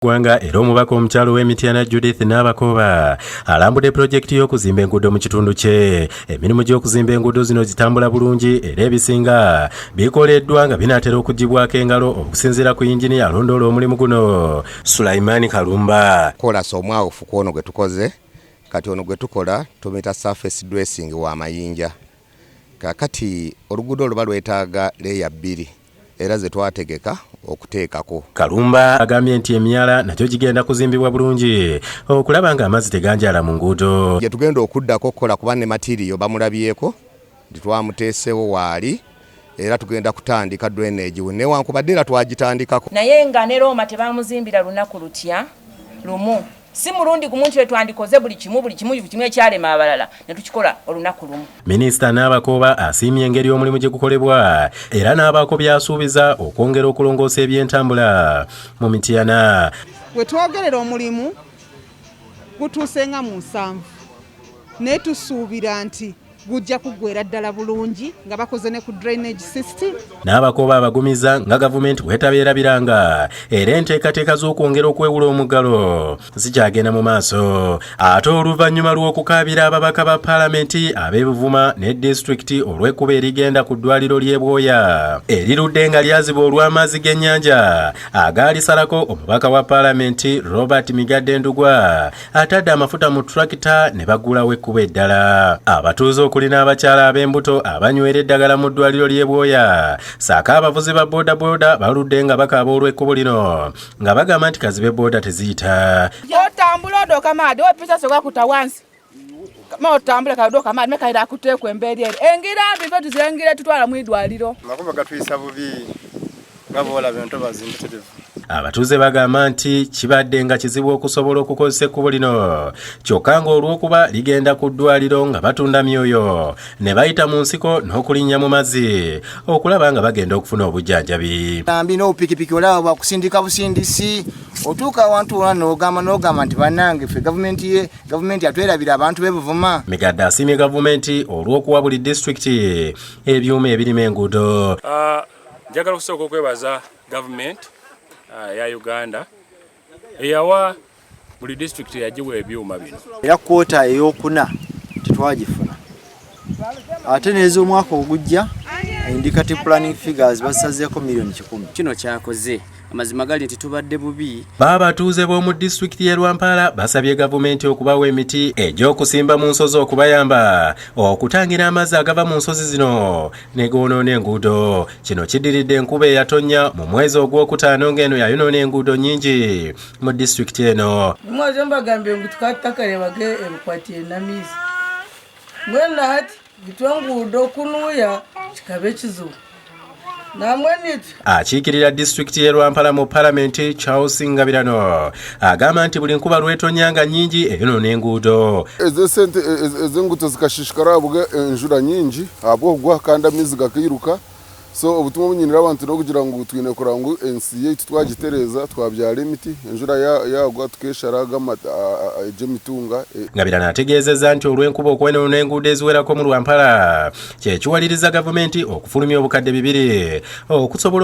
Gwanga era omubaka omukyalo w'Emityana Judith Nabakoba alambudde pulojekiti y'okuzimba enguudo mu kitundu kye. Emirimu gy'okuzimba enguudo zino zitambula bulungi era ebisinga bikoleddwa nga binaatera okuggibwako engalo okusinziira ku yinginiya alondoola omulimu guno. Sulaiman Kalumba kola somwawufu ku ono gwe tukoze kati ono gwe tukola tumeta surface dressing wa mayinja kakati oluguudo oluba lwetaaga leya 2 era ze twategeka okuteekako. Kalumba agambye nti emyala nakyo gigenda kuzimbibwa bulungi okulaba nga amazzi teganjala mu nguudo. Gye tugenda okuddako okukola kuba ne material bamulabyeko twamuteesewo waali era tugenda kutandika drainage newankubadde era twagitandikako. Naye nga ne Roma tebamuzimbira lunaku lutya lumu si mulundi gumu nti twandikoze buli kimu ekyalema abalala ne tukikola olunaku lumu. Minisita Nabakoba asiimye engeri omulimu gye gukolebwa era n'abaako byasuubiza okwongera okulongoosa ebyentambula mu Mityana. We twogerera omulimu gutuuse nga mu 7 naye tusuubira nti gujja kuggwera ddala bulungi nga bakoze ne ku drainage system. Nabakoba abagumiza nga gavumenti bwetabeerabiranga era enteekateeka z'okwongera okwewula omuggalo zikyagenda mu maaso. Ate oluvannyuma lw'okukaabira ababaka ba paalamenti ab'e Buvuma ne disitulikiti olw'ekkuba erigenda ku ddwaliro ly'e Bwoya erirudde nga lyaziba olw'amazzi g'ennyanja agaalisalako omubaka wa paalamenti Robert Migadde Ndugwa atadde amafuta mu tulakita ne baggulawo ekkuba eddala. Abatuuze okuli n'abakyala ab'embuto abanywerera eddagala mu ddwaliro ly'e Bwoya saaka abavuzi ba bodaboda baludde nga bakaaba olw'ekkubo lino nga bagamba nti kazibe boda teziyita. Otambula odoka maadi opisa soka kuta wansi kama otambula kadoka maadi mekaira kutekwa emberi engira bive tuzengira tutwala mu idwaliro makuba gatuyisa bubi ngabola bintu bazimbitevu. Abatuuze bagamba nti kibadde nga kizibu okusobola okukozesa ekkubo lino kyokka ng'olw'okuba ligenda ku ddwaliro nga batunda myoyo ne bayita mu nsiko n'okulinnya mu mazzi okulaba nga bagenda okufuna obujjanjabi. Nambi n'obupikipiki olaba bwakusindika busindisi otuuka awantu wonna n'ogamba nti bannange ffe gavumenti atwerabira abantu b'e Buvuma. Migadde asiimye gavumenti olw'okuwa buli disitulikiti ebyuma ebirima enguudo. Njagala okusooka okwebaza gavumenti ya Uganda eyawa buli district yajiwa ebyuma bino. Era kwota ey'okuna tetwagifuna ate n'ez'omwaka ogujja indicative planning figures basazeeko miliyoni 10. Kino kyakoze amazima gali nti tubadde bubi. Babatuuze b'omu disitulikiti y'e Lwampala basabye gavumenti okubawa emiti egy'okusimba mu nsozi okubayamba okutangira amazzi agava mu nsozi zino ne goonoona enguudo. Kino kiddiridde enkuba eyatonnya mu mwezi ogw'okutaano ng'eno yayonoona enguudo nnyingi mu disitulikiti eno. Mwaze mbagambye ngu tukatakale bage ebikwatiye namizi mwena hati gitwanguudo okunuuya kikabe ekizibu. Akiikirira disitulikiti y'e Lwampala mu paalamenti Charles Ngabirano agamba nti buli nkuba lwetonyanga nnyingi eyonoona enguudo. Ez'enguudo zikashishikara buga enjura nyingi habw'okugwa kandi amaizi gakiruka so obutumwa bunyinira abantu n'okugira ngu twine kuraba ngu ensi yaitu twagitereza twabyala emiti enjura yagwa tukeshara egy'emitunga. Ngabirano ategeezezza nti olw'enkuba okwonoona enguudo eziwerako mu Lwampala kye kiwaliriza gavumenti okufulumya obukadde 2 okusobola